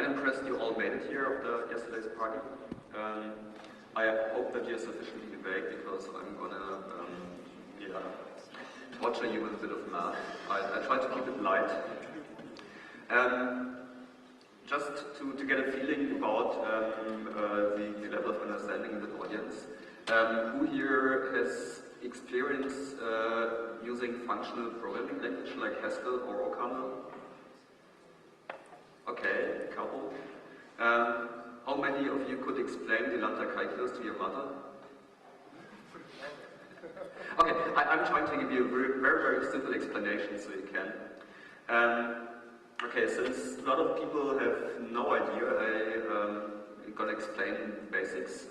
quite impressed you all made it here after yesterday's party. I hope that you're sufficiently awake because I'm gonna torture you with a bit of math. I try to keep it light. Just to get a feeling about the level of understanding in the audience. Who here has experience using functional programming language like Haskell or OCaml? Okay, a couple. How many of you could explain the lambda calculus to your mother? Okay, I'm trying to give you a very simple explanation so you can. Okay, since a lot of people have no idea, I'm going to explain basics.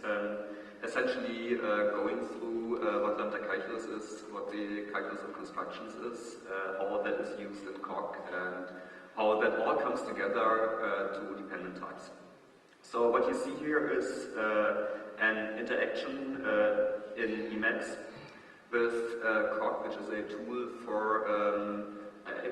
Essentially, going through what lambda calculus is, what the calculus of constructions is, how that is used in Coq, and how that all comes together to dependent types. So what you see here is an interaction in Emacs with Coq, which is a tool for,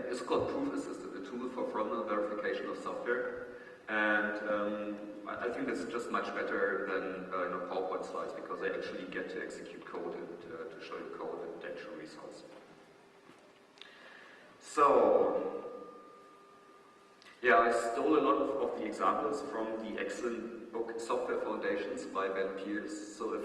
it's called Proof Assistant, a tool for frontal verification of software. And I think it's just much better than PowerPoint slides because I actually get to execute code and to show you code and actual results. So, yeah, I stole a lot of the examples from the excellent book Software Foundations by Ben Pierce. So if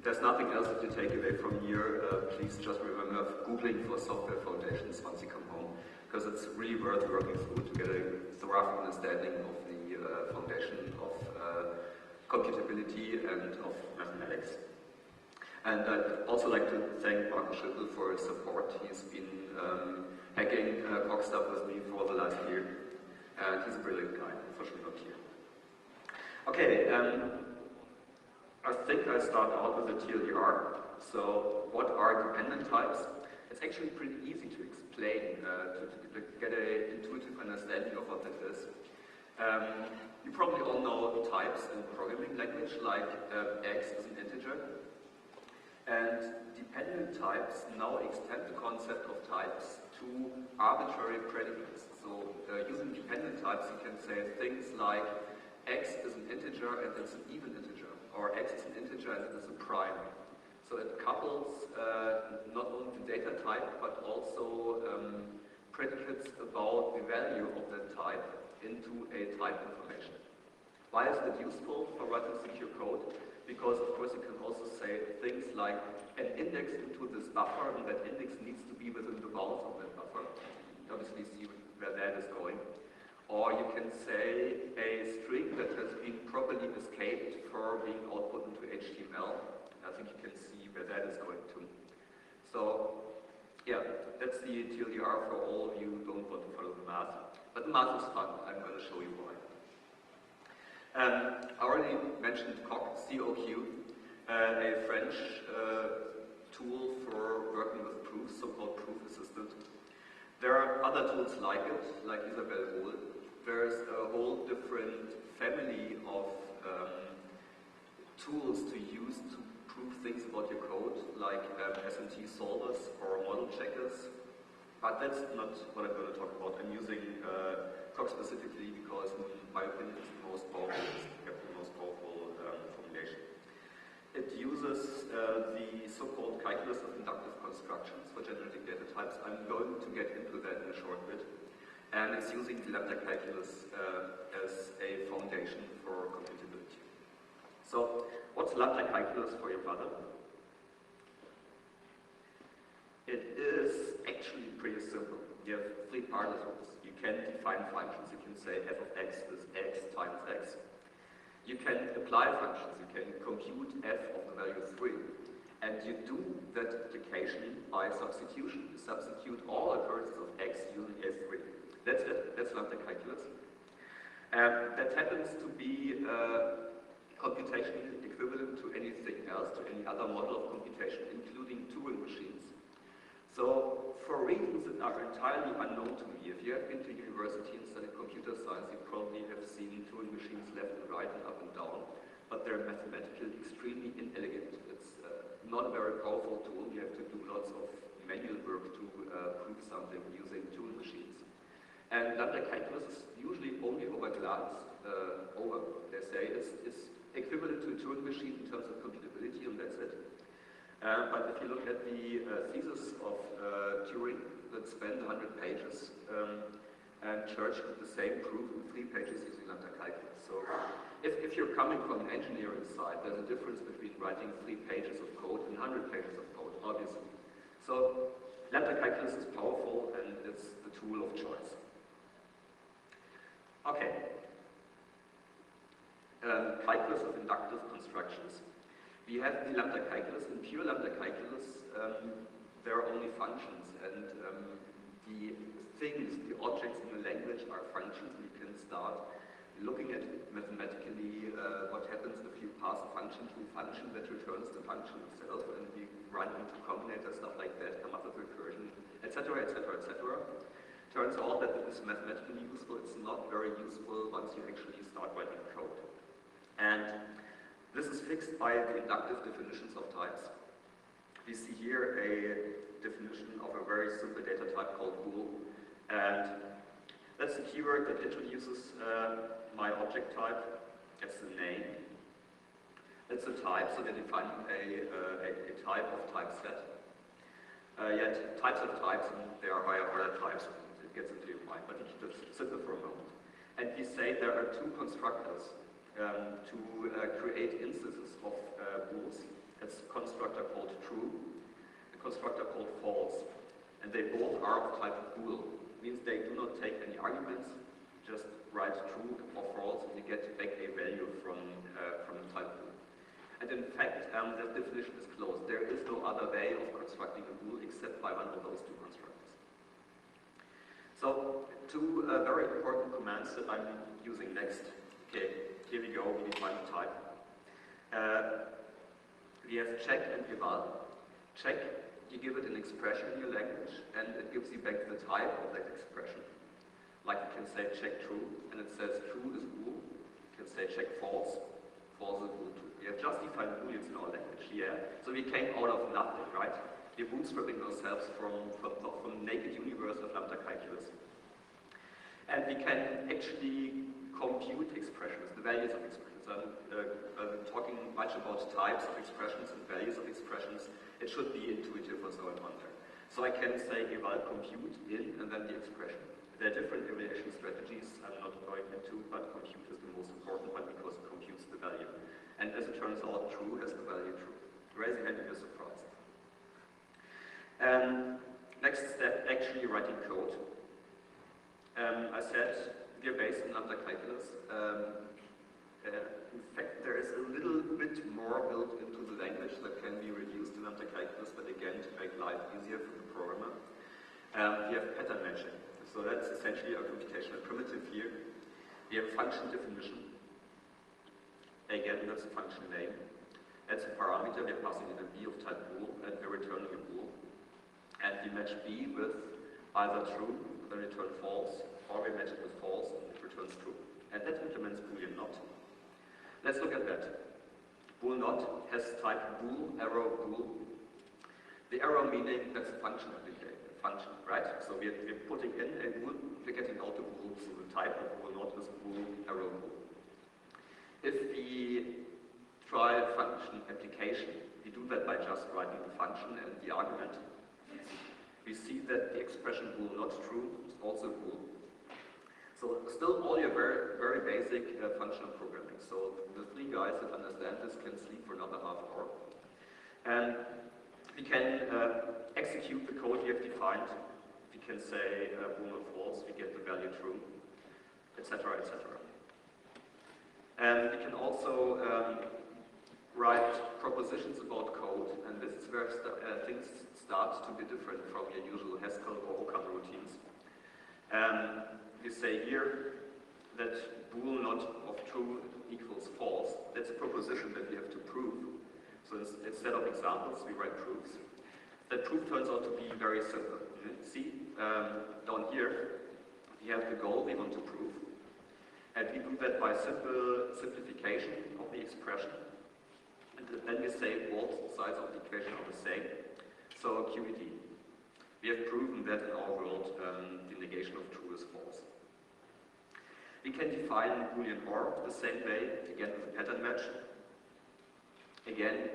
there's nothing else that you take away from here, please just remember Googling for Software Foundations once you come home, because it's really worth working through to get a thorough understanding of the foundation of computability and of mathematics. And I'd also like to thank Martin Schüttel for his support. He's been hacking Coq stuff with me for the last year. And he's a brilliant guy, unfortunately not here. Okay, I think I start out with the TLDR. So, what are dependent types? It's actually pretty easy to explain, to get an intuitive understanding of what that is. You probably all know types in programming language, like x is an integer. And dependent types now extend the concept of types to arbitrary predicates. So using dependent types, you can say things like x is an integer and it's an even integer, or x is an integer and it is a prime. So it couples not only the data type, but also predicates about the value of that type into a type information. Why is that useful for writing secure code? Because of course you can also say things like an index into this buffer, and that index needs to be within the bounds of that buffer. You obviously see where that is going. Or you can say a string that has been properly escaped for being output into HTML. I think you can see where that is going to. So yeah, that's the TLDR for all of you who don't want to follow the math. But the math is fun. I'm going to show you why. I already mentioned Coq, C-O-Q, a French tool for working with proofs, so-called Proof Assistant. There are other tools like it, like Isabelle Hohl. There's a whole different family of tools to use to prove things about your code, like SMT solvers or model checkers. But that's not what I'm going to talk about. I'm using Coq specifically because, in my opinion, it's the most powerful formulation. It uses the so-called calculus of inductive constructions for generating data types. I'm going to get into that in a short bit. And it's using the lambda calculus as a foundation for computability. So, what's lambda calculus for your mother? It is actually pretty simple. You have three participles. You can define functions. You can say f of x is x times x. You can apply functions. You can compute f of the value 3. And you do that application by substitution. You substitute all occurrences of x using s3. That's it. That's lambda calculus. That happens to be computationally equivalent to anything else, to any other model of computation, including Turing machines. So, for reasons that are entirely unknown to me, if you have been to university and studied computer science, you probably have seen Turing machines left and right and up and down, but they're mathematically extremely inelegant. It's not a very powerful tool. You have to do lots of manual work to prove something using Turing machines. And lambda calculus is usually only over glance over. They say it's equivalent to a Turing machine in terms of computability, and that's it. But if you look at the thesis of Turing that spanned 100 pages, and Church did the same proof in 3 pages using lambda calculus. So if you're coming from an engineering side, there's a difference between writing 3 pages of code and 100 pages of code, obviously. So lambda calculus is powerful and it's the tool of choice. Okay. Calculus of inductive constructions. We have the lambda calculus. In pure lambda calculus, there are only functions, and the things, the objects in the language are functions. We can start looking at mathematically what happens if you pass a function to a function that returns the function itself, and we run into combinator, stuff like that, come up with recursion, etc., etc., etc. Turns out that it is mathematically useful. It's not very useful once you actually start writing code. And this is fixed by the inductive definitions of types. We see here a definition of a very simple data type called bool. And that's the keyword that introduces my object type. That's the name. That's the type, so they define a type of type set. Yet types of types, and there are higher order types, it gets into your mind, but keep it simple for a moment. And we say there are 2 constructors to create instances of bools. That's a constructor called true, a constructor called false. And they both are of type bool. Means they do not take any arguments, just write true or false, and you get back a value from the type bool. And in fact, that definition is closed. There is no other way of constructing a bool except by one of those 2 constructors. So, 2 very important commands that I'm using next. Okay, here we go, we define the type. We have check and eval. Check, you give it an expression in your language, and it gives you back the type of that expression. Like you can say check true, and it says true is bool. You can say check false, false is bool true. We have just defined booleans in our language here. So we came out of nothing, right? We're bootstrapping ourselves from the naked universe of lambda calculus. And we can actually compute expressions, the values of expressions. I'm talking much about types of expressions and values of expressions. It should be intuitive what's going on there. So I can say eval compute in and then the expression. There are different evaluation strategies I'm not going into, but compute is the most important one because it computes the value. And as it turns out, true has the value true. Raise your hand if you're surprised. Next step, actually writing code. I said we are based on lambda calculus. In fact, there is a little bit more built into the language that can be reduced to lambda calculus, but again, to make life easier for the programmer. We have pattern matching. So that's essentially our computational primitive here. We have function definition. Again, that's a function name. That's a parameter. We're passing in a b of type bool, and we're returning a bool. And we match b with either true, then return false, or we match it with false, and it returns true. And that implements boolean not. Let's look at that. Bool not has type bool, arrow, bool. The arrow meaning that's a function application, function, right? So we're putting in a bool, we're getting out a bool, so the type of bool not is bool, arrow, bool. If we try function application, we do that by just writing the function and the argument. We see that the expression bool not true is also bool. So still all your very, very basic functional programming. So the 3 guys that understand this can sleep for another half hour. And we can execute the code we have defined. We can say bool not false, we get the value true, etc., etc. And we can also write propositions about code, and this is where things start to be different from your usual Haskell or OCaml routines. We say here that bool not of true equals false. That's a proposition that we have to prove. So instead of examples, we write proofs. That proof turns out to be very simple. See, down here, we have the goal we want to prove. And we do that by simplification of the expression. And then we say both sides of the equation are the same. So QED. We have proven that in our world, the negation of true is false. We can define Boolean OR the same way, again with a pattern match. Again,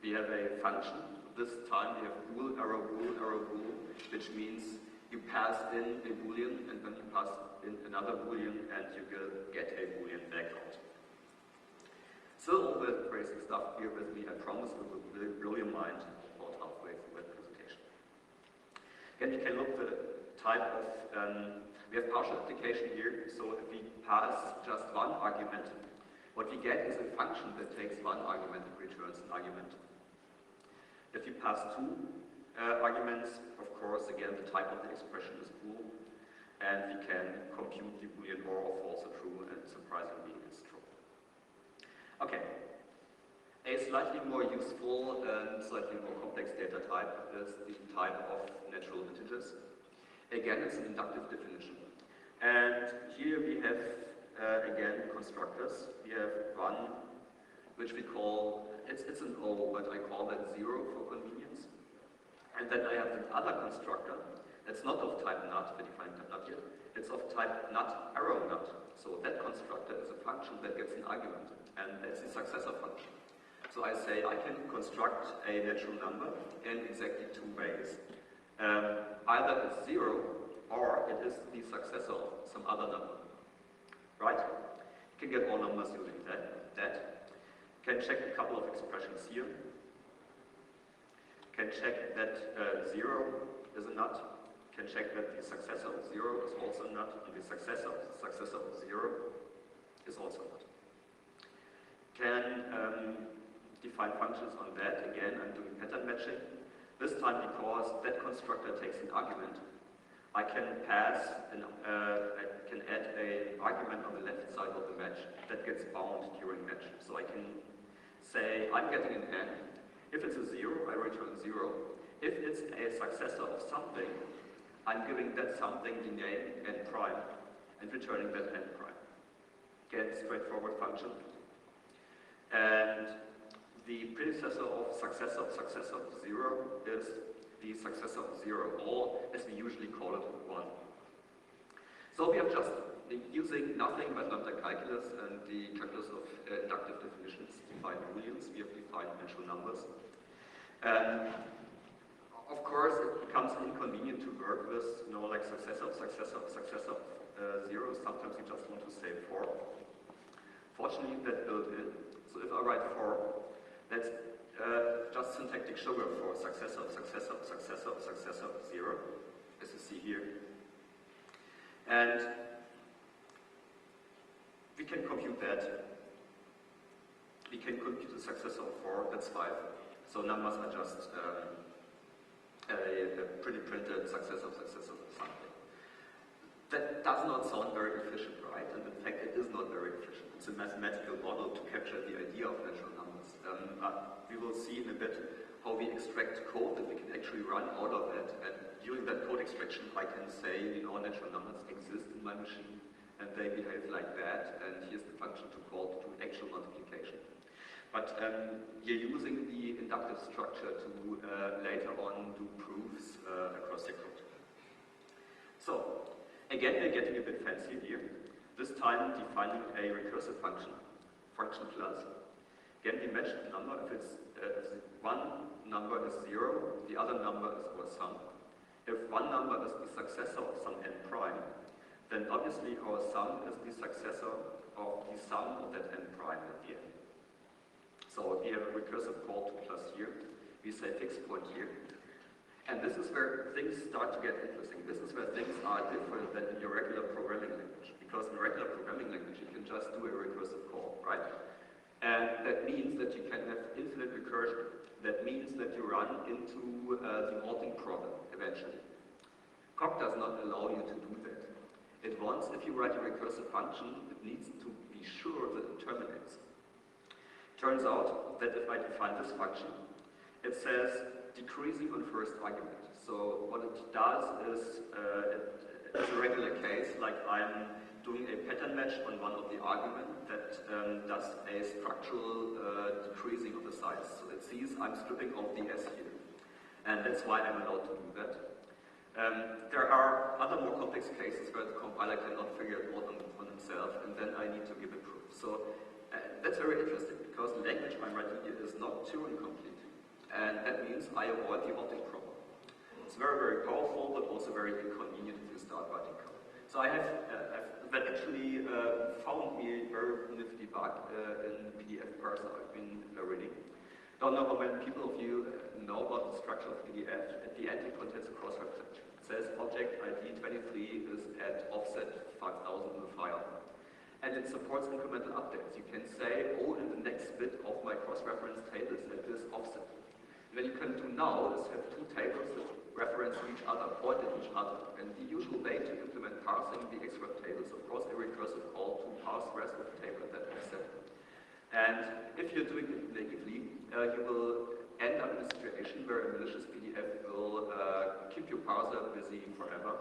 we have a function. This time we have bool, arrow, bool, which means you pass in a Boolean, and then you pass in another Boolean, and you will get a Boolean back out. Still all the basic stuff here with me, I promise it will blow your mind about halfway through that presentation. Again, we can look the type of, we have partial application here, so if we pass just one argument, what we get is a function that takes one argument and returns an argument. If you pass two arguments, of course, again, the type of the expression is bool, and we can compute the Boolean OR or false or true, and surprisingly it's true. Okay, a slightly more useful and slightly more complex data type is the type of natural integers. Again, it's an inductive definition. And here we have, again, constructors. We have one, which we call, it's an O, but I call that 0 for convenience. And then I have another constructor that's not of type nut, we define type nut here. It's of type nut, arrow nut. So that constructor is a function that gets an argument, and that's the successor function. So I say I can construct a natural number in exactly two ways. Either it's 0, or it is the successor of some other number. Right? You can get all numbers using that. Can check a couple of expressions here. Can check that 0 is a nut. Can check that the successor of 0 is also a nut, and the successor of 0 is also a nut. Can define functions on that. Again, I'm doing pattern matching. This time, because that constructor takes an argument, I can pass, I can add an argument on the left side of the match that gets bound during match. So I can say, I'm getting an n. If it's a 0, I return 0. If it's a successor of something, I'm giving that something the name n prime and returning that n prime. Again, straightforward function. And the predecessor of successor of 0 is the successor of 0, or as we usually call it, 1. So we have just, using nothing but lambda calculus and the calculus of inductive definitions, defined Booleans. We have defined natural numbers. Of course, it becomes inconvenient to work with, like successor of 0. Sometimes you just want to say 4. Fortunately, that's built in. So if I write 4, that's just syntactic sugar for successor of 0, as you see here. And we can compute that. We can compute the successor of 4, that's 5. So numbers are just a pre-printed successor of something. That does not sound very efficient, right? And in fact, it is not very efficient. It's a mathematical model to capture the idea of natural numbers. We will see in a bit how we extract code that we can actually run out of it. And during that code extraction, I can say, natural numbers exist in my machine, and they behave like that, and here's the function to call to do actual multiplication. But you're using the inductive structure to later on do proofs across your code. So, again, we're getting a bit fancy here. This time defining a recursive function class. Again, we match the number. If one number is 0, the other number is our sum. If one number is the successor of some n prime, then obviously our sum is the successor of the sum of that n prime at the end. So we have a recursive call to plus here. We say fixed point here. And this is where things start to get interesting. This is where things are different than in your regular programming language. Because in regular programming language, you can just do a recursive call, right? And that means that you can have infinite recursion. That means that you run into the halting problem eventually. Coq does not allow you to do that. It wants, if you write a recursive function, it needs to be sure that it terminates. Turns out that if I define this function, it says decreasing on first argument. So what it does is, it's a regular case, like I'm doing a pattern match on one of the arguments that does a structural decreasing of the size. So it sees I'm stripping off the s here. And that's why I'm allowed to do that. There are other more complex cases where the compiler cannot figure it out on itself, and then I need to give it proof. So that's very interesting, because the language I'm writing here is not Turing complete. And that means I avoid the optic problem. It's very, very powerful, but also very inconvenient if you start writing code. So I have, that actually found me a very nifty bug in PDF parser I've been reading. Don't know how many people of you know about the structure of PDF. At the end it contains a cross-reference. It says object ID 23 is at offset 5000 in the file. And it supports incremental updates. You can say, oh, in the next bit of my cross-reference table is at this offset. What you can do now is have two tables that reference each other, point at each other. And the usual way to implement parsing the extract table is, of course, a recursive call to parse the rest of the table at that offset. And if you're doing it natively, you will end up in a situation where a malicious PDF will keep your parser busy forever.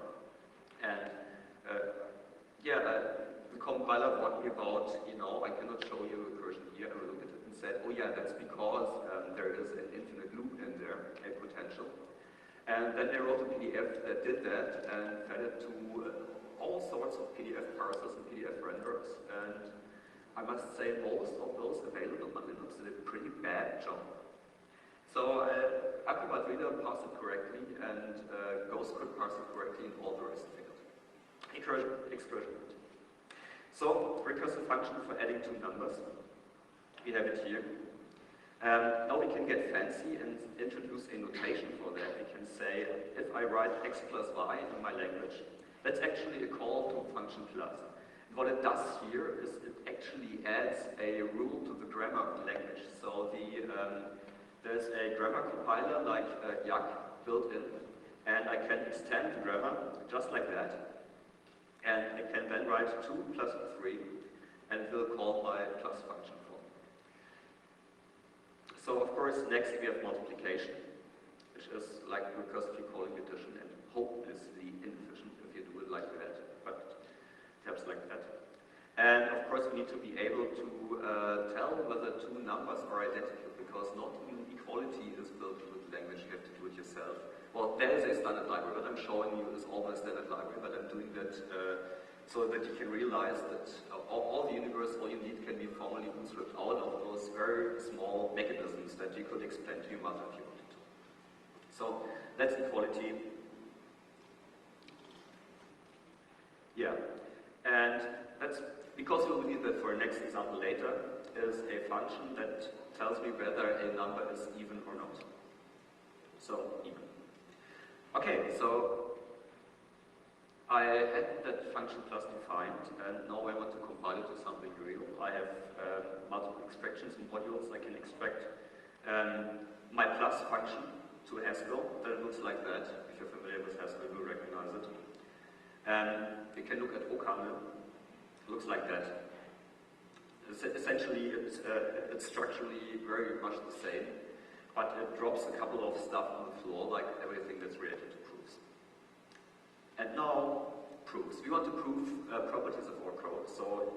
And the compiler warned me about, I cannot show you a recursion here. I looked at it and said, oh yeah, that's because there is an infinite loop in there, a potential. And then they wrote a PDF that did that and fed it to all sorts of PDF parsers and PDF renderers. And I must say most of those available on Linux did a pretty bad job. So Acrobat Reader parsed it correctly, and Ghost could parse it correctly, and all the rest failed. Excursion. So, recursive function for adding two numbers. We have it here. Now we can get fancy and introduce a notation for that. We can say, if I write x plus y in my language, that's actually a call to function plus. And what it does here is it actually adds a rule to the grammar language. So there's a grammar compiler like YAK built in, and I can extend the grammar just like that. And I can then write 2 plus 3, and it will call my plus function for me. So of course, next we have multiplication, which is like recursively calling addition, and hopelessly inefficient if you do it like that, but perhaps like that. And of course, we need to be able to tell whether two numbers are identical, because not even equality is built into the language, you have to do it yourself. Well, there is a standard library, what I'm showing you is almost a standard library, but I'm doing that so that you can realize that all the universe, all you need can be formally bootstrapped out of those very small mechanisms that you could explain to your mother if you wanted to. So that's equality. Yeah, and that's because we'll need that for our next example later, is a function that tells me whether a number is even or not. So, even. Okay, so I had that function plus defined, and now I want to compile it to something real. I have multiple extractions and modules. I can extract my plus function to Haskell. That looks like that. If you're familiar with Haskell, you will recognize it. You can look at BruCON. It looks like that. Essentially, it's structurally very much the same, but it drops a couple of stuff on the floor, like everything that's related to proofs. And now, proofs. We want to prove properties of our code, so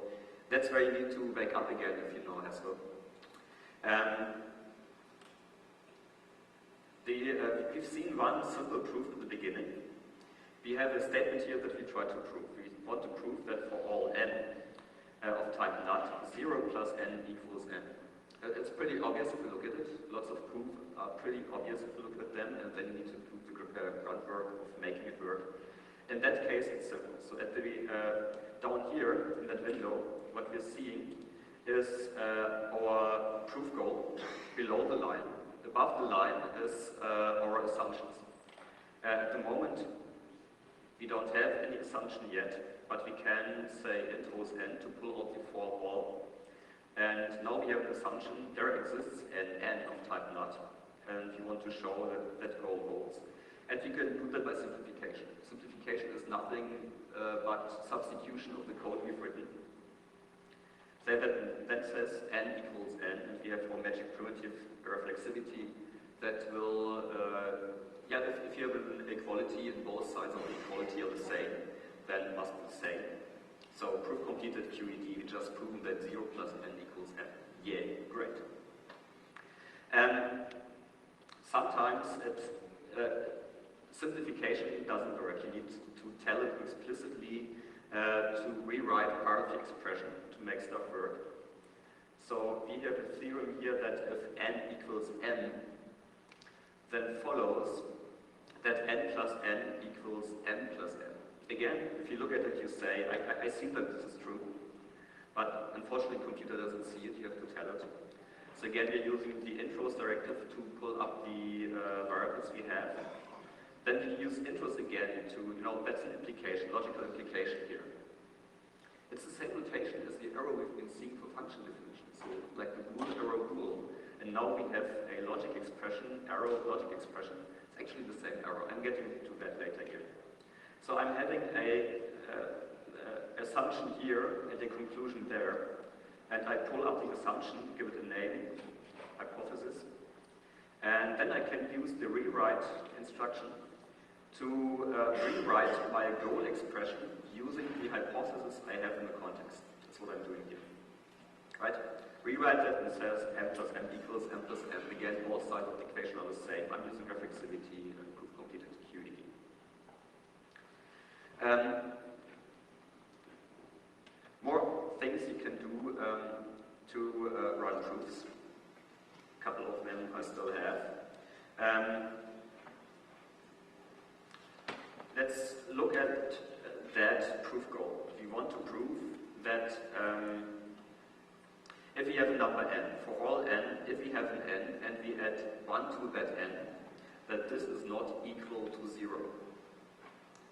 that's where you need to wake up again if you know Haskell. We've seen one simple proof at the beginning. We have a statement here that we try to prove. We want to prove that for all n of type nut, 0 plus n equals n. It's pretty obvious if you look at it. Lots of proof are pretty obvious if you look at them, and then you need to prove the groundwork of making it work. In that case, it's simple. So at the down here in that window, what we're seeing is our proof goal below the line. Above the line is our assumptions. At the moment, we don't have any assumption yet, but we can say int rows n to pull out the for all. And now we have an assumption, there exists an n of type nut, and we want to show that that goal holds. And we can do that by simplification. Simplification is nothing but substitution of the code we've written. Say that says n equals n, and we have our magic primitive reflexivity that will, if you have an equality and both sides of the equality are the same, then it must be the same. So proof completed QED, we just proven that 0 plus n equals n. Yay, great. Sometimes simplification doesn't work. You need to tell it explicitly to rewrite part of the expression to make stuff work. So we have a theorem here that if n equals m, then follows that n plus n equals m plus n. Again, if you look at it, you say, I see that this is true, but unfortunately the computer doesn't see it, you have to tell it. So again, we're using the intros directive to pull up the variables we have. Then we use intros again to, that's an implication, logical implication here. It's the same notation as the arrow we've been seeing for function definition. So like the bool, arrow, bool. And now we have a logic expression, arrow, logic expression. It's actually the same arrow. I'm getting to that later here. So I'm having a assumption here and a conclusion there. And I pull up the assumption, give it a name, hypothesis. And then I can use the rewrite instruction to rewrite my goal expression using the hypothesis I have in the context. That's what I'm doing here. Right? Rewrite that and says m plus m equals m plus m. Again, both sides of the equation are the same. I'm using reflexivity and proof complete and QED. More things you can do to run proofs. A couple of them I still have. Let's look at that proof goal. We want to prove that if we have a number n, for all n, if we have an n and we add 1 to that n, that this is not equal to 0.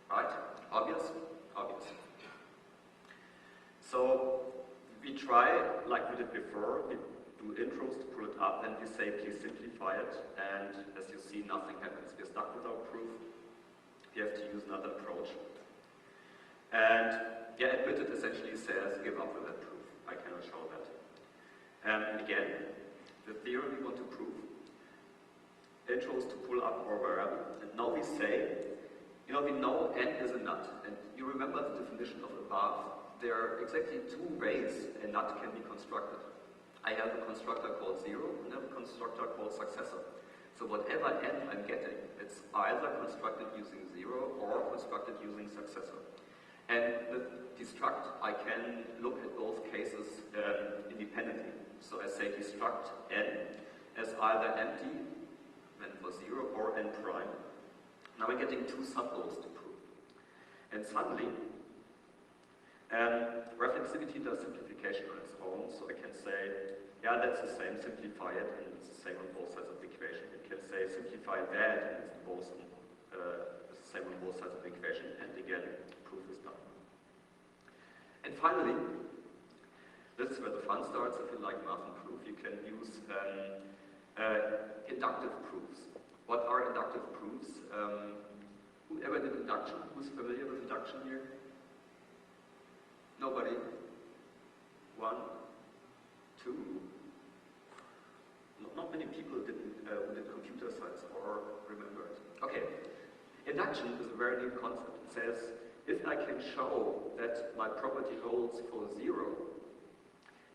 Right? Obvious? Obvious. So we try, like we did before, we do intros to pull it up and we say please simplify it, and as you see nothing happens. We're stuck with our proof. We have to use another approach. And yeah, admitted essentially says give up with that proof. I cannot show that. Again, the theorem we want to prove, intros to pull up our variable, and now we say, we know n is a nut, and you remember the definition of above. There are exactly two ways a nut can be constructed. I have a constructor called 0 and I have a constructor called successor. So whatever n I'm getting, it's either constructed using 0 or constructed using successor. And the destruct, I can look at both cases independently. So I say destruct n as either empty, then for 0, or n prime. Now we're getting two subgoals to prove. And suddenly, reflexivity does simplification on its own, so I can say, yeah, that's the same, simplify it, and it's the same on both sides of the equation. It can say simplify that, and it's the same on both sides of the equation, and again, proof is done. And finally, this is where the fun starts. If you like math and proof, you can use inductive proofs. What are inductive proofs? Whoever did induction, who's familiar with induction here? Nobody? 1, 2. Not many people who did computer science or remember it. Okay, induction is a very new concept. It says, if I can show that my property holds for 0,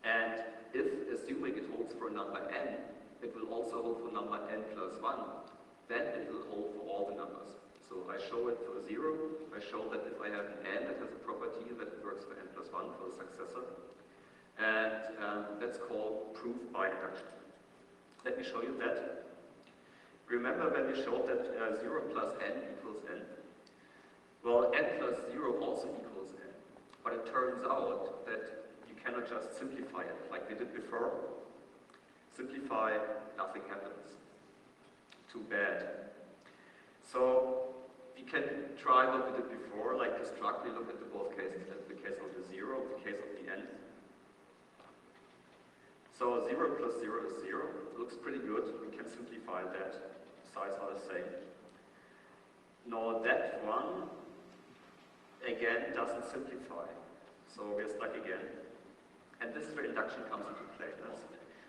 and if, assuming it holds for a number n, it will also hold for number n plus 1, then it will hold for all the numbers. So I show it for 0, I show that if I have an n that has a property that it works for n plus 1 for the successor, and that's called proof by induction. Let me show you that. Remember when we showed that 0 plus n equals n? Well, n plus 0 also equals n, but it turns out that you cannot just simplify it like we did before. Simplify, nothing happens. Too bad. So we can try what we did before, like destruct. We look at the both cases, the case of the 0, the case of the n. So 0 plus 0 is 0. Looks pretty good. We can simplify that. Sides are the same. Now that one, again, doesn't simplify. So we're stuck again. And this is where induction comes into play.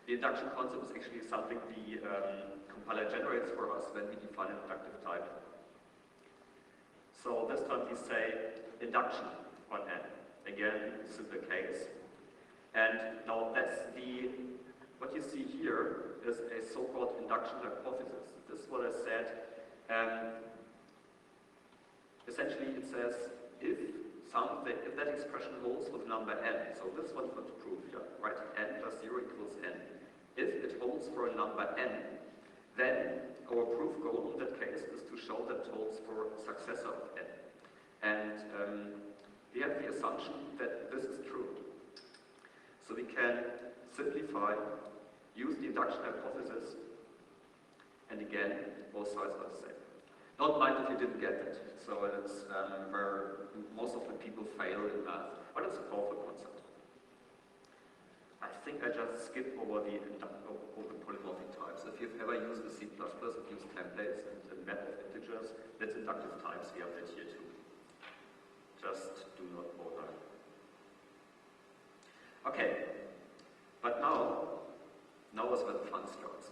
The induction concept is actually something the compiler generates for us when we define an inductive type. So this time we say induction on n. Again, simple case. And now that's what you see here is a so-called induction hypothesis. This is what I said. Essentially it says if if that expression holds for the number n, so this one's not true here, right? N plus 0 equals n. If it holds for a number n, then our proof goal in that case is to show that it holds for a successor of n. And we have the assumption that this is true. So we can simplify, use the induction hypothesis, and again, both sides are the same. Don't mind if you didn't get it. So it's where most of the people fail in math, but it's a powerful concept. I think I just skipped over the polymorphic types. If you've ever used the C++, it uses templates and a map of integers, that's inductive types. We have that here too. Just do not bother. Okay, but now is where the fun starts.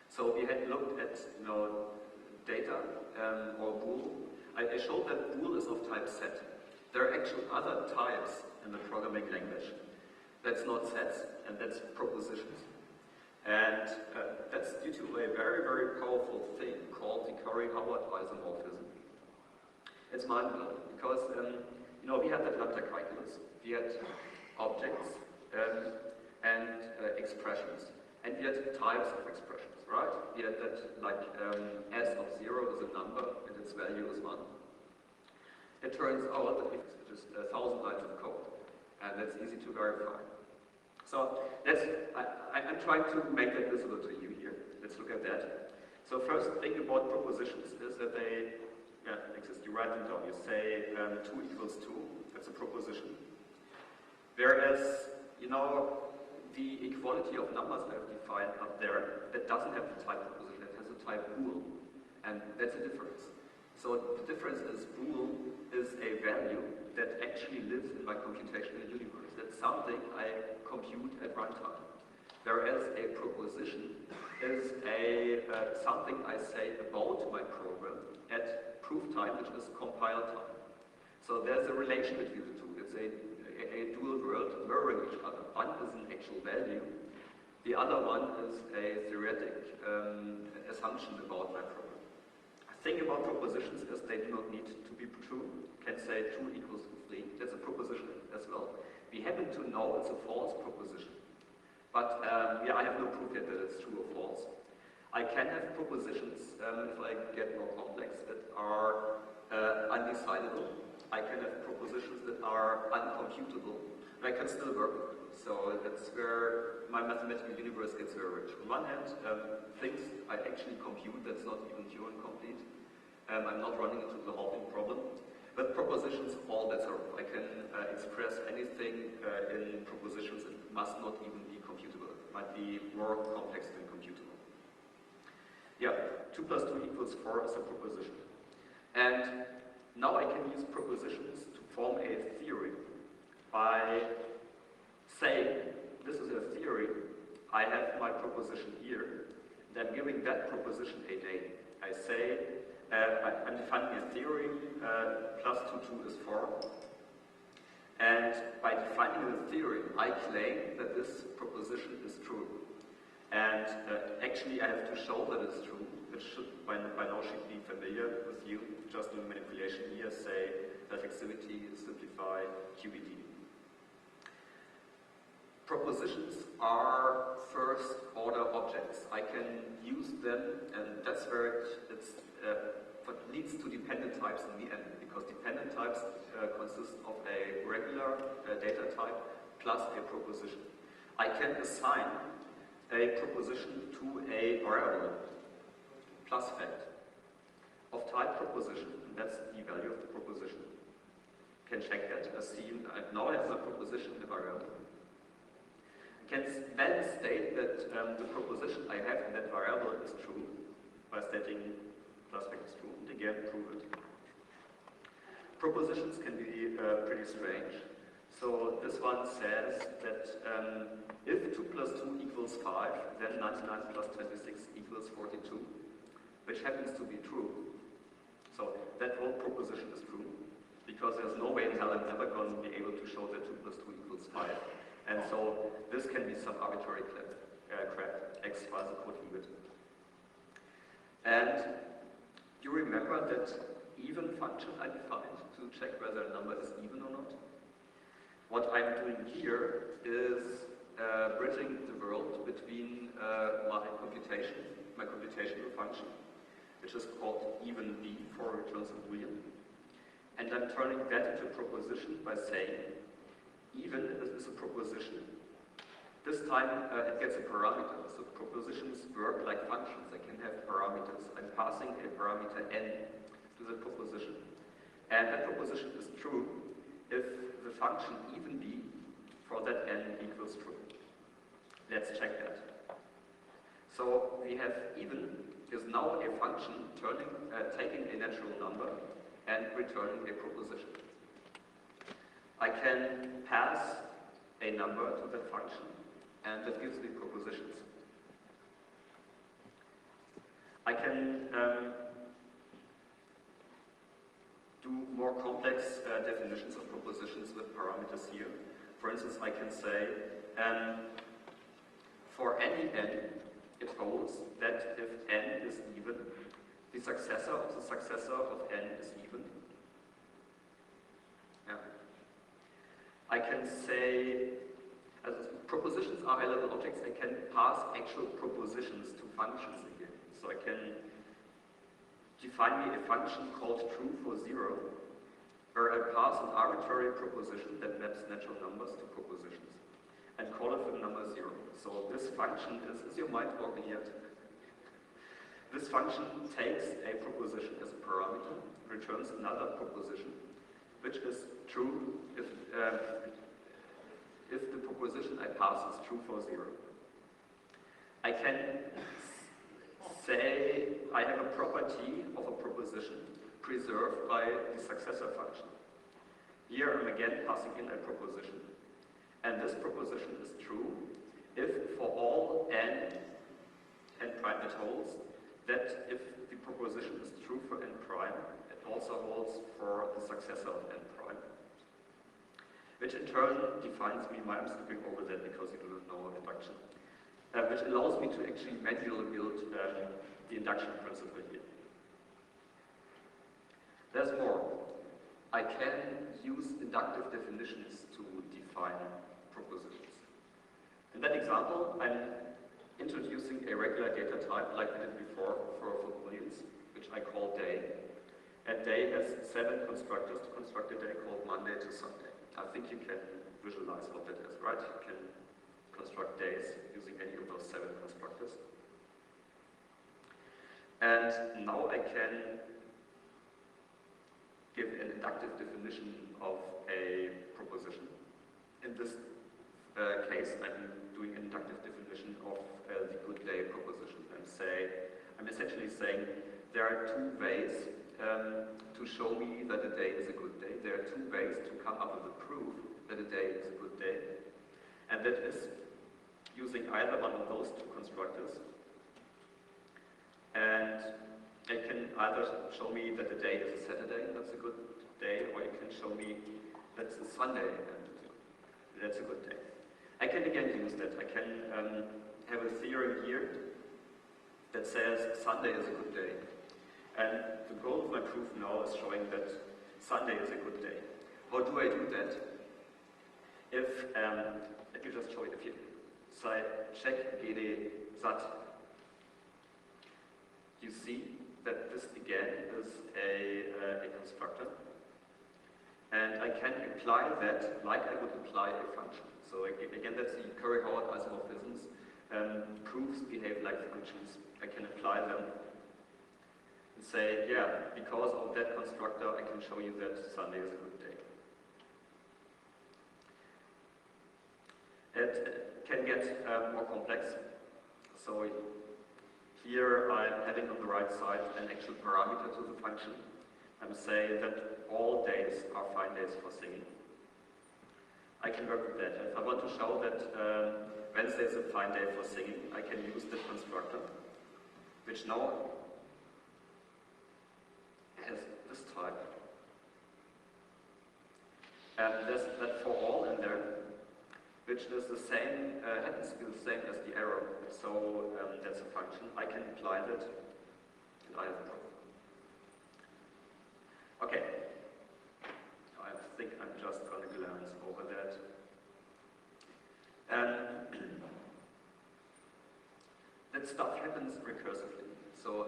So we had looked at data or bool. I showed that bool is of type set. There are actually other types in the programming language. That's not sets, and that's propositions. And that's due to a very, very powerful thing called the Curry-Howard isomorphism. It's mind-blowing because we had that lambda calculus. We had objects and expressions, and we had types of expressions, right? We had that like s of 0 is a number and its value is 1. It turns out that it's just 1,000 lines of code, and that's easy to verify. So I'm trying to make that visible to you here. Let's look at that. So first thing about propositions is that they exist. You write them down. You say 2 equals 2. That's a proposition. Whereas, the equality of numbers I have defined up there, that doesn't have the type proposition. It has a type bool. And that's a difference. So the difference is bool is a value that actually lives in my computational universe. That's something I compute at runtime. Whereas a proposition is something I say about my program at proof time, which is compile time. So there's a relation between the two. It's a dual world mirroring each other. One is an actual value. The other one is a theoretic assumption about my program. The thing about propositions is they do not need to be true. You can say 2 equals 3. That's a proposition as well. We happen to know it's a false proposition. But I have no proof yet that it's true or false. I can have propositions, if I get more complex, that are undecidable. I can have propositions that are uncomputable. And I can still work with them. So that's where my mathematical universe gets very rich. On one hand, things I actually compute that's not even Turing complete. I'm not running into the halving problem. But propositions, all bets are off. I can express anything in propositions. It must not even be computable. It might be more complex than computable. Yeah, 2 plus 2 equals 4 is a proposition. And now I can use propositions to form a theory by saying, this is a theory, I have my proposition here, and I'm giving that proposition a name. I say, I'm defining a theory, plus 2 is 4. And by defining the theory, I claim that this proposition is true. And actually I have to show that it's true, which should by now should be familiar with you. Just do manipulation here, say reflexivity, simplify, QED. Propositions are first order objects. I can use them, and that's where it's what leads to dependent types in the end, because dependent types consist of a regular data type plus a proposition. I can assign a proposition to a variable plus fact of type proposition, and that's the value of the proposition. You can check that. Now I have a proposition in the variable. I can then state that the proposition I have in that variable is true by stating plus fact is true, and again prove it. Propositions can be pretty strange. So this one says that if 2 plus 2 equals 5, then 99 plus 26 equals 42, which happens to be true. So that whole proposition is true, because there's no way in hell I'm ever going to be able to show that 2 plus 2 equals 5. And so this can be some arbitrary crap, x files a code limit. And you remember that even function I defined, to check whether a number is even or not. What I'm doing here is bridging the world between my computational function, which is called even b for returns a boolean, and I'm turning that into a proposition by saying even is a proposition. This time it gets a parameter, so propositions work like functions. They can have parameters. I'm passing a parameter n to the proposition, and that proposition is true if the function even b for that n equals true. Let's check that. So we have even is now a function taking a natural number and returning a proposition. I can pass a number to that function, and that gives me propositions. I can do more complex definitions of propositions with parameters here. For instance, I can say, for any n, it holds that if n is even, the successor of n is even. Yeah. I can say, as propositions are high-level objects, I can pass actual propositions to functions again. So I can define me a function called true for 0, where I pass an arbitrary proposition that maps natural numbers to propositions, and call it the number 0. So this function is your mind broken yet? This function takes a proposition as a parameter, returns another proposition, which is true if the proposition I pass is true for 0. I can say I have a property of a proposition preserved by the successor function. Here I'm again passing in a proposition. And this proposition is true if for all n prime it holds, that if the proposition is true for n prime, it also holds for the successor of n prime. Which in turn defines me, I'm skipping over that because you do not know induction, which allows me to actually manually build the induction principle here. There's more. I can use inductive definitions to define propositions. In that example, I'm introducing a regular data type like we did before for booleans, which I call day. And day has 7 constructors to construct a day called Monday to Sunday. I think you can visualize what that is, right? You can construct days using any of those 7 constructors. And now I can give an inductive definition of a proposition. In this case, I'm doing an inductive definition of the good day proposition. I'm essentially saying there are 2 ways to show me that a day is a good day. There are 2 ways to come up with a proof that a day is a good day. And that is using either one of those 2 constructors. And it can either show me that the day is a Saturday, and that's a good day, or it can show me that's a Sunday, and that's a good day. I can again use that. I can have a theorem here that says Sunday is a good day. And the goal of my proof now is showing that Sunday is a good day. How do I do that? If, let me just show you, if you say check gd sat, you see that this again is a constructor. And I can apply that like I would apply a function. So again, that's the Curry-Howard isomorphisms. Proofs behave like functions. I can apply them and say, yeah, because of that constructor, I can show you that Sunday is a good day. It can get more complex. So here I'm having on the right side an actual parameter to the function. I'm saying that all days are fine days for singing. I can work with that. If I want to show that Wednesday is a fine day for singing, I can use that constructor, which now has this type. And there's that for all in there, which is the same, happens to be the same as the arrow. So that's a function. I can apply that, and I have a proof. Okay. think I'm just going to glance over that. That stuff happens recursively. So,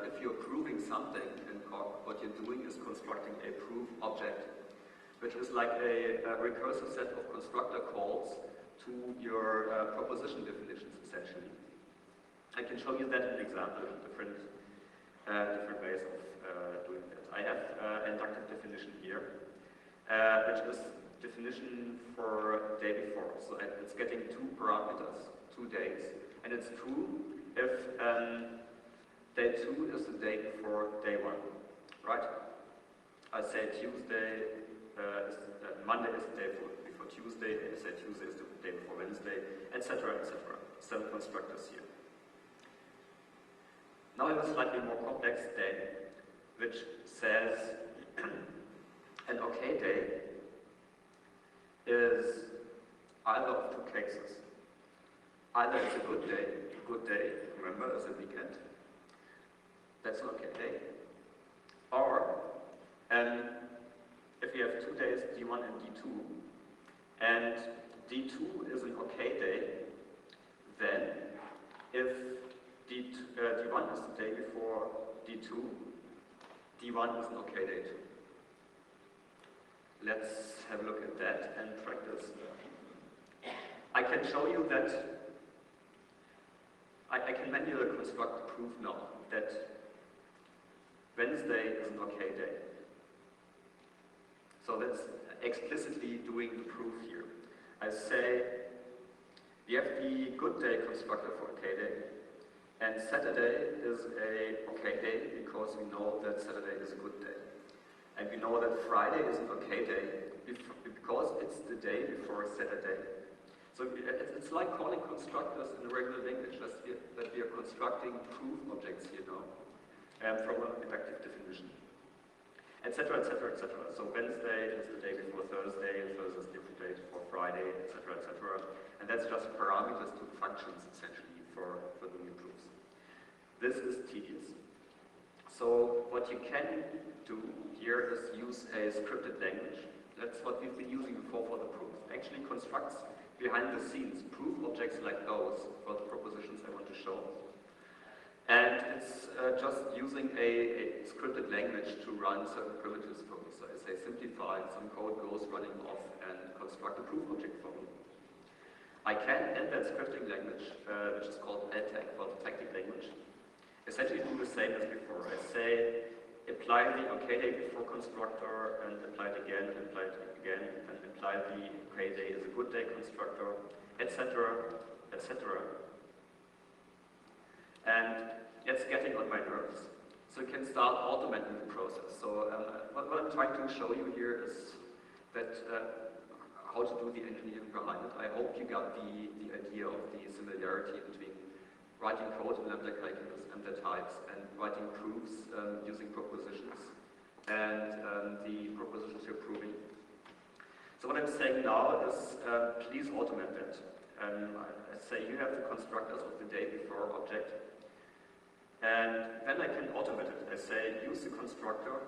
if you're proving something in Coq, what you're doing is constructing a proof object, which is like a recursive set of constructor calls to your proposition definitions, essentially. I can show you that in an example, different ways of doing that. I have an inductive definition here, which is definition for day before. So it's getting 2 parameters, 2 days, and it's true if day 2 is the day before day 1, right? I say Tuesday, Monday is the day before Tuesday, I say Tuesday is the day before Wednesday, etc., etc. 7 constructors here. Now I have a slightly more complex day, which says an okay day is either of 2 cases. Either it's a good day, remember, it's a weekend, that's an okay day. Or, if you have 2 days, D1 and D2, and D2 is an okay day, then if D1 is the day before D2, D1 is an okay day too. Let's have a look at that and practice. I can show you that I can manually construct the proof now that Wednesday is an okay day. So that's explicitly doing the proof here. I say we have the good day constructor for okay day, and Saturday is a okay day because we know that Saturday is a good day. And we know that Friday is an okay day because it's the day before Saturday. So it's like calling constructors in a regular language, just that we are constructing proof objects here now from an inductive definition, etc., etc., etc. So Wednesday is the day before Thursday, and Thursday is the day before Friday, etc., etc. And that's just parameters to functions, essentially, for doing the proofs. This is tedious. So what you can do here is use a scripted language. That's what we've been using before for the proofs. Actually constructs behind the scenes proof objects like those for the propositions I want to show. And it's just using a scripted language to run certain primitives for me. So I say simplify, some code goes running off and construct a proof object for me. I can end that scripting language, which is called LTAC, for the tactic language. Essentially do the same as before. I say apply the okay day before constructor and apply it again, and apply it again, and apply the okay day as a good day constructor, etc., etc. And it's getting on my nerves. So you can start automating the process. So what I'm trying to show you here is that how to do the engineering behind it. I hope you got the idea of the similarity between writing code in lambda calculus and their types, and writing proofs using propositions, and the propositions you're proving. So what I'm saying now is, please automate that. I say you have the constructors of the day before object, and then I can automate it. I say use the constructor,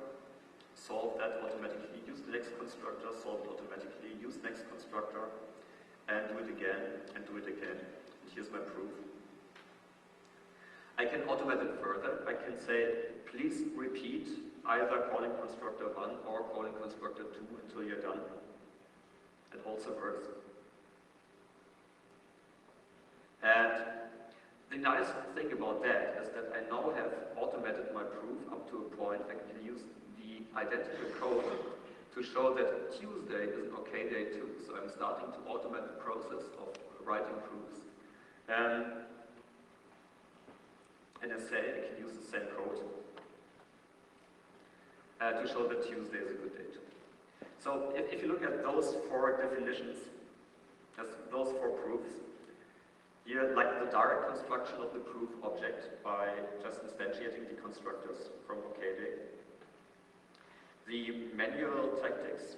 solve that automatically, use the next constructor, solve it automatically, use next constructor, and do it again, and do it again. And here's my proof. I can automate it further. I can say, please repeat either calling constructor 1 or calling constructor 2 until you're done. It also works. And the nice thing about that is that I now have automated my proof up to a point I can use the identical code to show that Tuesday is an okay day too. So I'm starting to automate the process of writing proofs. And I say I can use the same code to show that Tuesday is a good day too. So if you look at those 4 definitions, those 4 proofs, here, like the direct construction of the proof object by just instantiating the constructors from OKday, the manual tactics,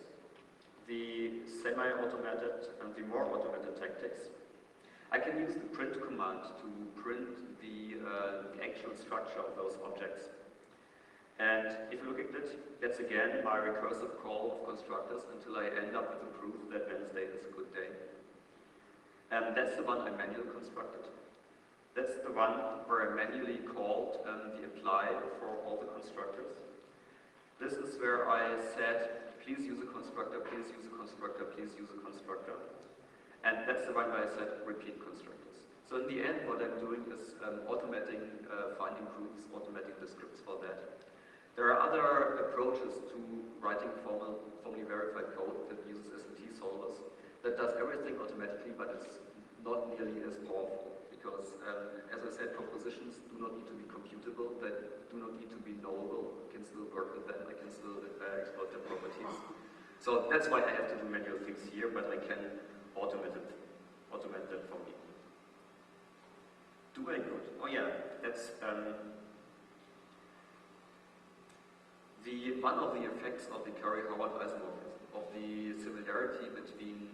the semi-automated and the more automated tactics. I can use the print command to print the actual structure of those objects. And if you look at it, that's again my recursive call of constructors until I end up with a proof that Wednesday is a good day. And that's the one I manually constructed. That's the one where I manually called the apply for all the constructors. This is where I said, please use a constructor, please use a constructor, please use a constructor. And that's the one where I said repeat constructors. So in the end, what I'm doing is automating finding proofs, automating the scripts for that. There are other approaches to writing formally verified code that uses SMT solvers that does everything automatically, but it's not nearly as powerful because, as I said, propositions do not need to be computable, they do not need to be knowable. I can still work with them, I can still exploit their properties. So that's why I have to do manual things here, but I can automate that for me. Do I good? Oh yeah, that's one of the effects of the Curry-Howard isomorphism, of the similarity between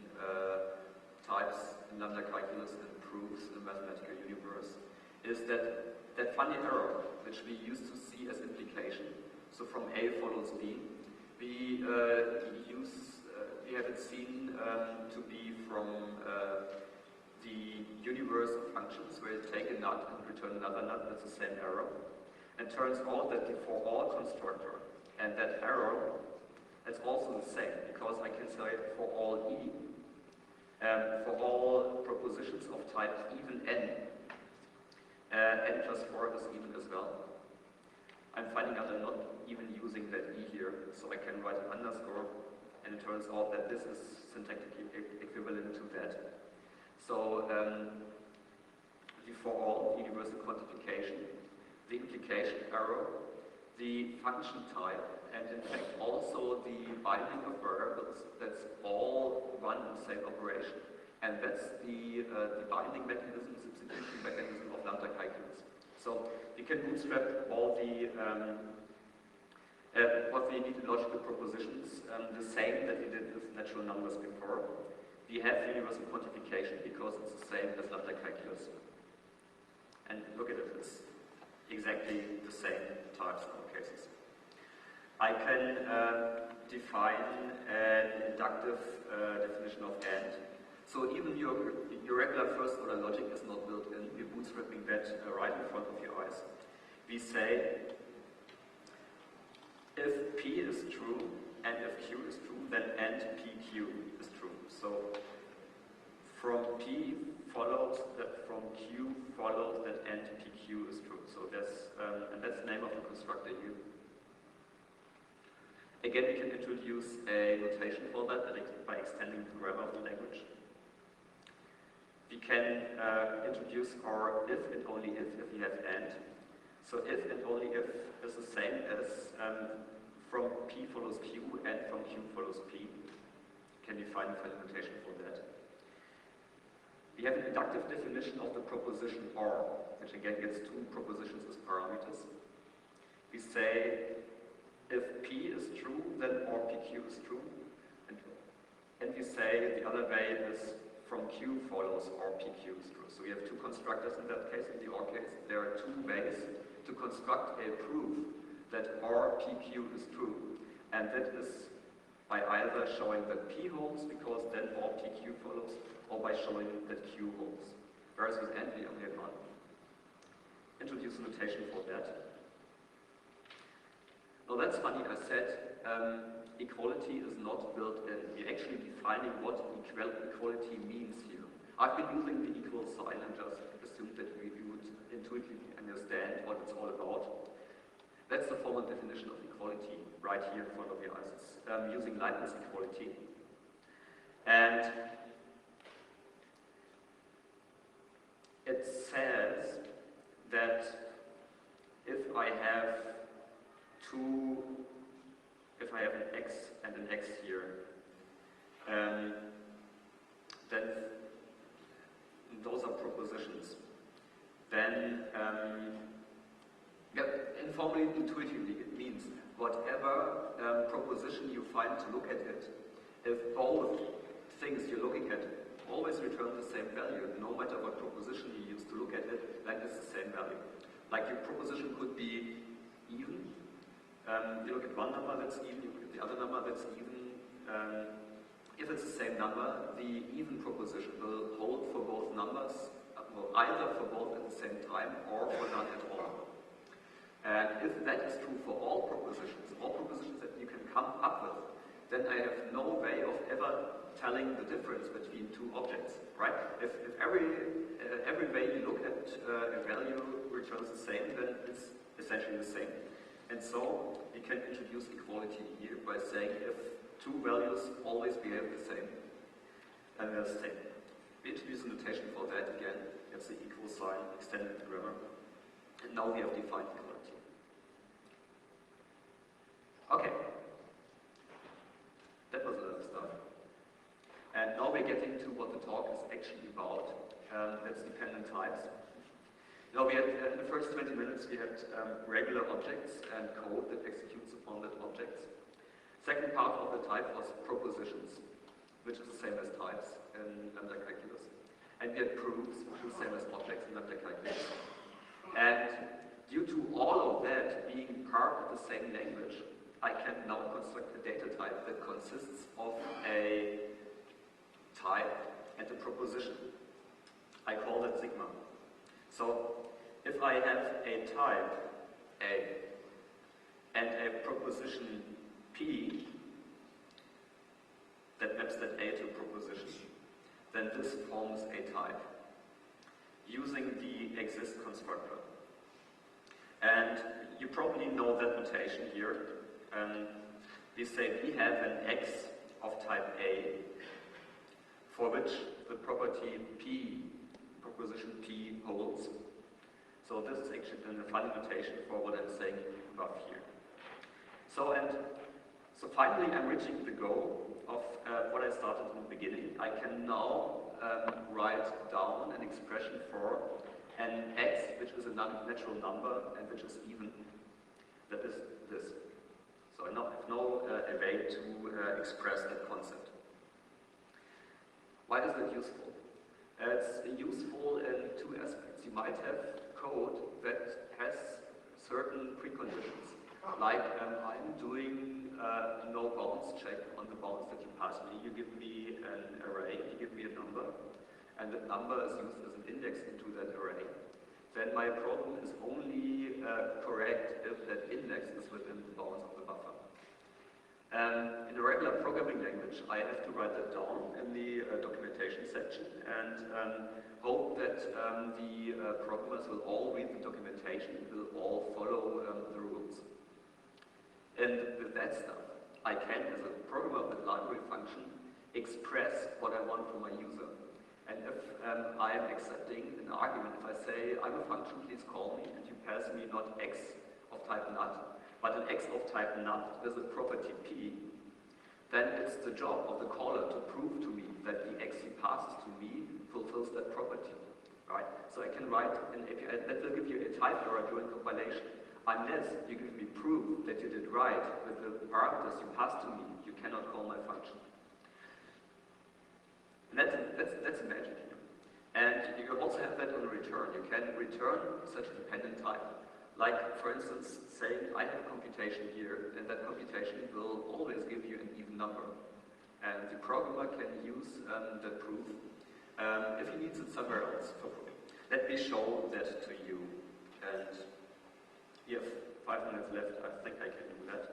types in lambda calculus and proofs in the mathematical universe, is that funny error, which we used to see as implication. So from A follows B, we have it seen to be from the universe of functions, where you take a nut and return another nut, that's the same error. And turns out that the for all constructor and that error, that's also the same, because I can say for all E, for all propositions of type even n, n plus 4 is even as well. I'm finding out I'm not even using that E here, so I can write an underscore, and it turns out that this is syntactically equivalent to that. So the for all universal quantification, the implication error, the function type, and in fact also the binding of variables, that's all one and the same operation. And that's the binding mechanism, substitution mechanism of lambda calculus. So we can bootstrap all the what we need in logical propositions, the same that we did with natural numbers before. We have universal quantification because it's the same as lambda calculus. And look at it, it's exactly the same types in all cases. I can define an inductive definition of AND. So even your regular first order logic is not built in. We're bootstrapping that right in front of your eyes. We say if P is true and if Q is true, then AND PQ is true. So from P follows that from Q follows that AND PQ is true. So that's and that's the name of the constructor here. Again, we can introduce a notation for that by extending the grammar of the language. We can introduce our if and only if we have AND. So if and only if is the same as from P follows Q and from Q follows P. Can define a final notation for that. We have an inductive definition of the proposition OR, which again gets two propositions as parameters. We say if P is true, then OR PQ is true. And we say the other way is from Q follows OR PQ is true. So we have two constructors in that case. In the OR case, there are two ways to construct a proof that OR PQ is true. And that is by either showing that P holds, because then OR PQ follows, or by showing that Q holds. Whereas with AND we only have one. Introduce a notation for that. Now that's funny, I said equality is not built in. We're actually defining what equality means here. I've been using the equal sign and just assumed that you would intuitively understand what it's all about. That's the formal definition of equality right here in front of your eyes. It's using Leibniz equality. And it says that if I have an x and an x here, then those are propositions. Then, informally, intuitively, it means whatever proposition you find to look at it, if both things you're looking at always return the same value, no matter what proposition you use to look at it, then it's the same value. Like your proposition could be even, You look at one number that's even, you look at the other number that's even. If it's the same number, the even proposition will hold for both numbers, well, either for both at the same time or for none at all. And if that is true for all propositions that you can come up with, then I have no way of ever telling the difference between two objects, right? If every way you look at a value returns the same, then it's essentially the same. And so we can introduce equality here by saying if two values always behave the same, and they're the same. We introduce a notation for that again. It's the equal sign extended grammar. And now we have defined equality. Okay. That was a lot of stuff. And now we're getting to what the talk is actually about. That's dependent types. Now we had, in the first 20 minutes, we had regular objects and code that executes upon that objects. Second part of the type was propositions, which is the same as types in lambda calculus. And we had proofs, which is the same as objects in lambda calculus. And due to all of that being part of the same language, I can now construct a data type that consists of a type and a proposition. I call that sigma. So if I have a type A and a proposition P that maps that A to a proposition, then this forms a type using the exist constructor. And you probably know that notation here. We say we have an X of type A for which the property P, proposition P holds. So this is actually the final notation for what I'm saying above here. So finally I'm reaching the goal of what I started in the beginning. I can now write down an expression for an X which is a natural number and which is even. That is this. So I have no way to express that concept. Why is that useful? It's useful in two aspects. You might have code that has certain preconditions, like I'm doing no bounds check on the bounds that you pass me. You give me an array, you give me a number, and that number is used as an index into that array. Then my problem is only correct if that index is within the bounds of the buffer. In a regular programming language, I have to write that down in the documentation section and hope that the programmers will all read the documentation, will all follow the rules. And with that stuff, I can, as a programmer with library function, express what I want from my user. And if I am accepting an argument, if I say, I'm a function, please call me, and you pass me not x of type nut, but an x of type nut with a property p, then it's the job of the caller to prove to me that the x he passes to me fulfills that property, right? So I can write an API that will give you a type error during compilation. Unless you give me proof that you did right with the parameters you passed to me, you cannot call my function. And that's magic here. And you also have that on return. You can return such a dependent type. Like, for instance, saying I have a computation here, and that computation will always give you an even number. And the programmer can use that proof if he needs it somewhere else for proof. Let me show that to you. And you have 5 minutes left. I think I can do that.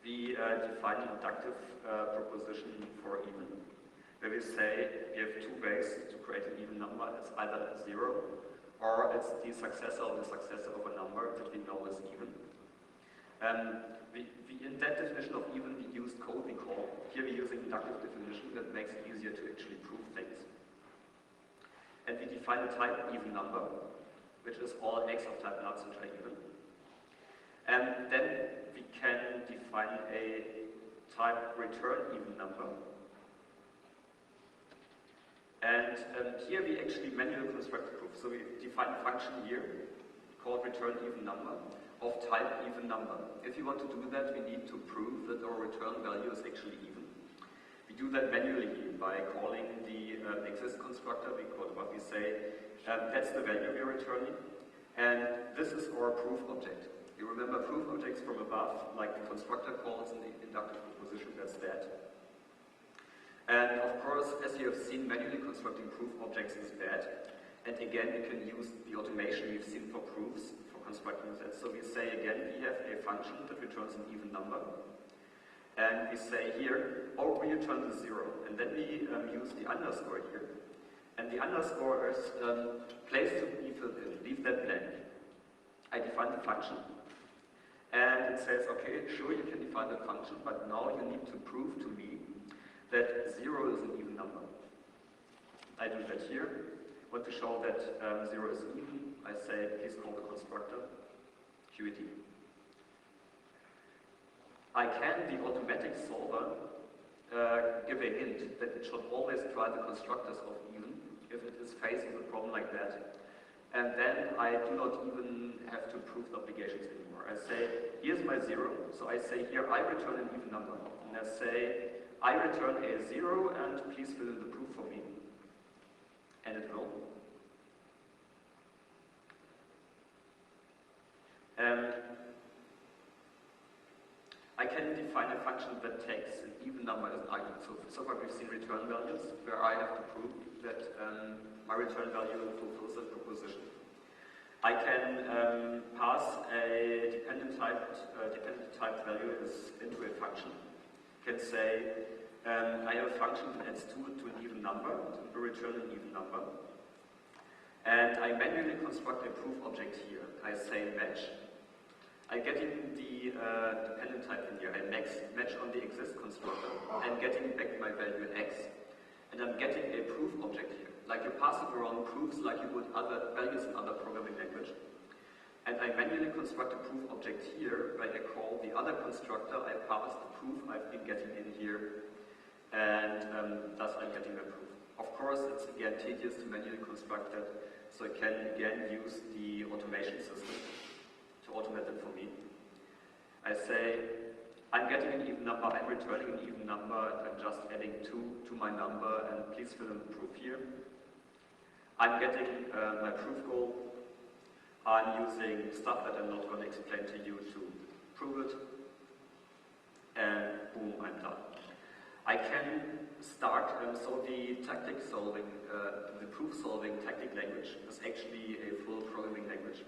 We define an inductive proposition for even, where we say we have two ways to create an even number. It's either 0, or it's the successor of a number that we know is even. In that definition of even, we used code we call. Here we're using inductive definition that makes it easier to actually prove things. And we define a type even number, which is all x of type nuts which are even. And then we can define a type return even number. And here we actually manually construct the proof. So we define a function here called return even number of type even number. If you want to do that, we need to prove that our return value is actually even. We do that manually here by calling the exist constructor. We say that's the value we're returning. And this is our proof object. You remember proof objects from above, like the constructor calls in the inductive proposition, that's that. And of course, as you have seen, manually constructing proof objects is bad. And again, we can use the automation we've seen for proofs for constructing that. So we say again, we have a function that returns an even number. And we say here, oh, we return the 0. And then we use the underscore here. And the underscore is place to be filled in, leave that blank. I define the function. And it says, okay, sure, you can define the function, but now you need to prove to me that 0 is an even number. I do that here. Want to show that 0 is even, I say, please call the constructor QED. I can, the automatic solver, give a hint that it should always try the constructors of even if it is facing a problem like that. And then I do not even have to prove the obligations anymore. I say, here's my 0, so I say here I return an even number. And I say, I return a 0 and please fill in the proof for me. And it will. I can define a function that takes an even number as an argument. So far we've seen return values, where I have to prove that my return value fulfills that proposition. I can pass a dependent type value into a function. I can say, I have a function that adds 2 to an even number, and will return an even number. And I manually construct a proof object here. I say match. I get in the dependent type in here. I match on the exist constructor and getting back my value in x. And I'm getting a proof object here. Like you pass it around proofs like you would other values in other programming language. And I manually construct a proof object here where I call the other constructor. I pass the proof I've been getting in here. And thus I'm getting my proof. Of course, it's again tedious to manually construct that. So I can again use the automation system to automate it for me. I say, I'm getting an even number, I'm returning an even number, and I'm just adding 2 to my number, and please fill in the proof here. I'm getting my proof goal. I'm using stuff that I'm not going to explain to you to prove it. And boom, I'm done. I can start, so the tactic solving, the proof solving tactic language is actually a full programming language.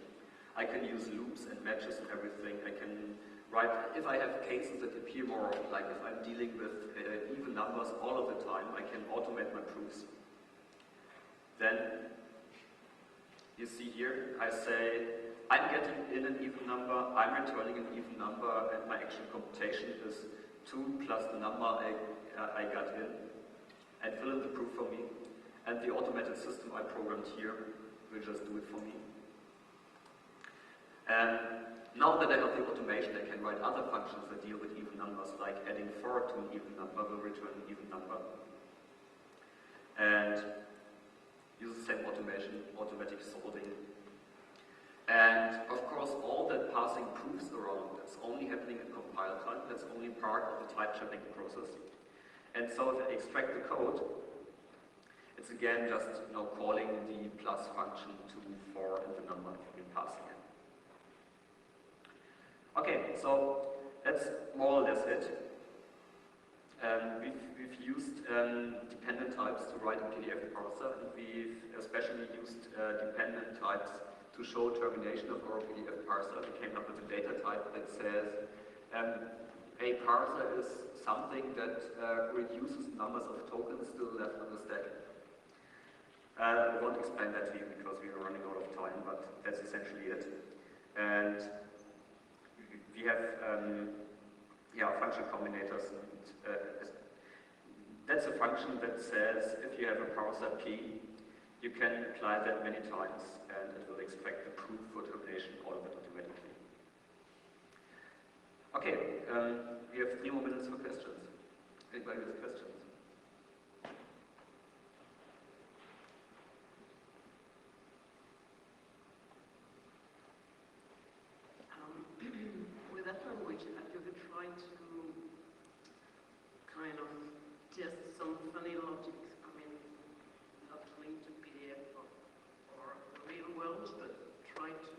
I can use loops and matches and everything. I can write, if I have cases that appear more often, like if I'm dealing with even numbers all of the time, I can automate my proofs. Then, you see here, I say, I'm getting in an even number, I'm returning an even number, and my actual computation is 2 plus the number I got in, and fill in the proof for me. And the automated system I programmed here will just do it for me. And now that I have the automation, I can write other functions that deal with even numbers, like adding 4 to an even number will return an even number. And use the same automation, automatic sorting. And of course, all that passing proofs around is only happening in compile time. That's only part of the type checking process. And so if I extract the code, it's again just calling the plus function to 4 and the number in passing it. Okay, so that's more or less it. We've used dependent types to write a PDF parser, and we've especially used dependent types to show termination of our PDF parser. We came up with a data type that says a parser is something that reduces numbers of tokens still left on the stack. I won't explain that to you because we are running out of time, but that's essentially it. And we have function combinators. And, that's a function that says if you have a parser P, you can apply that many times and it will extract the proof for termination all of it automatically. Okay, we have 3 more minutes for questions. Anybody with questions? With that language, have you ever tried to kind of test some funny logic? I mean, not linked to PDF or the real world, but try to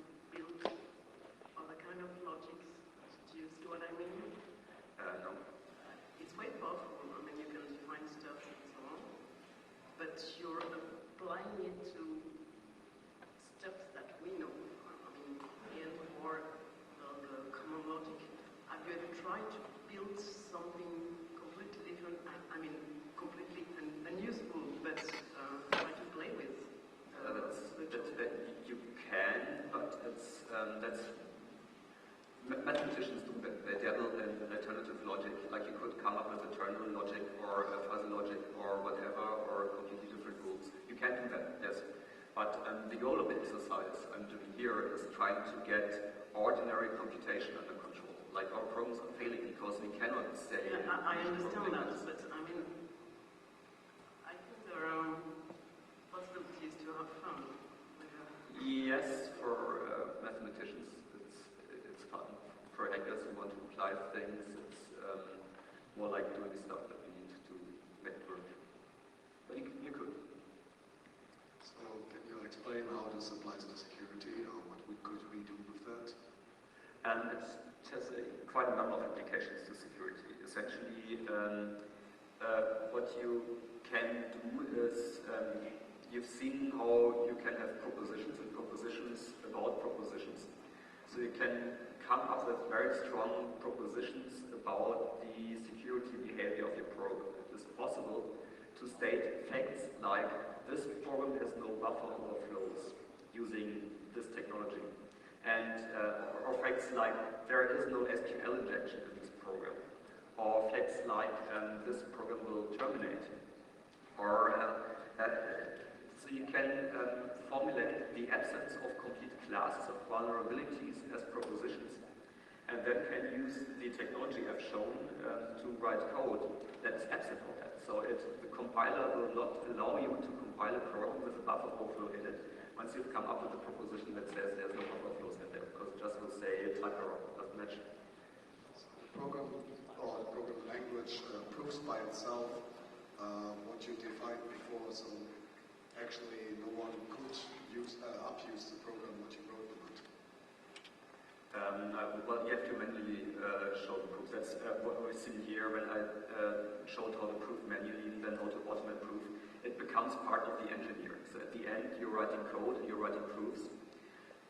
the goal of the exercise I'm doing here is trying to get ordinary computation under control. Like our programs are failing because we cannot say... Yeah, I understand that, but I mean, I think there are possibilities to have fun. Yes, for mathematicians it's fun. For hackers who want to apply things, it's more like doing stuff that we need to make work. But you could. So can you explain how this applies to security, or what could we do with that? It has quite a number of applications to security. Essentially, what you can do is, you've seen how you can have propositions and propositions about propositions. So you can come up with very strong propositions about the security behavior of your program. It is possible to state facts like this program has no buffer overflows using this technology. And or facts like there is no SQL injection in this program. Or facts like this program will terminate. Or so you can formulate the absence of complete classes of vulnerabilities as propositions, and then can use the technology I've shown to write code that is absent of that. So the compiler will not allow you to compile a program with a buffer overflow in it once you've come up with a proposition that says there's no buffer overflows in there, because it just will say type error, doesn't match. So the program or the program language proves by itself what you defined before, so actually no one could abuse the program what you wrote in it. Well, you have to manually show the proof. That's what we've seen here when I showed how to prove manually and then how to automate proof. It becomes part of the engineering. So at the end, you're writing code and you're writing proofs,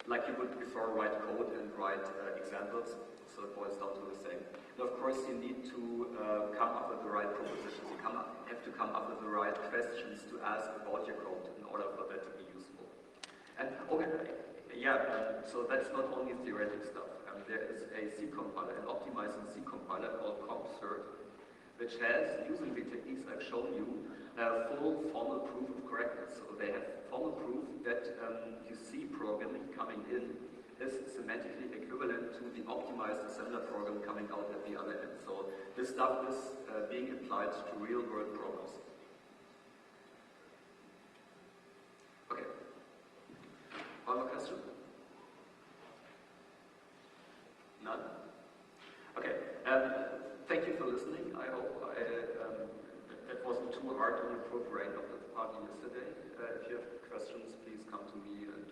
like you would before write code and write examples. So it boils down to the same. And of course, you need to come up with the right propositions. You have to come up with the right questions to ask about your code in order for that to be useful. And so that's not only theoretic stuff. There is a C compiler, an optimizing C compiler called CERTs, which has, using the techniques I've shown you, full formal proof of correctness. So they have formal proof that you see programming coming in is semantically equivalent to the optimized assembler program coming out at the other end. So this stuff is being applied to real-world problems. Okay. One more question? None? Okay. Thank you for listening. I hope it wasn't too hard on your brain of the party yesterday. If you have questions, please come to me and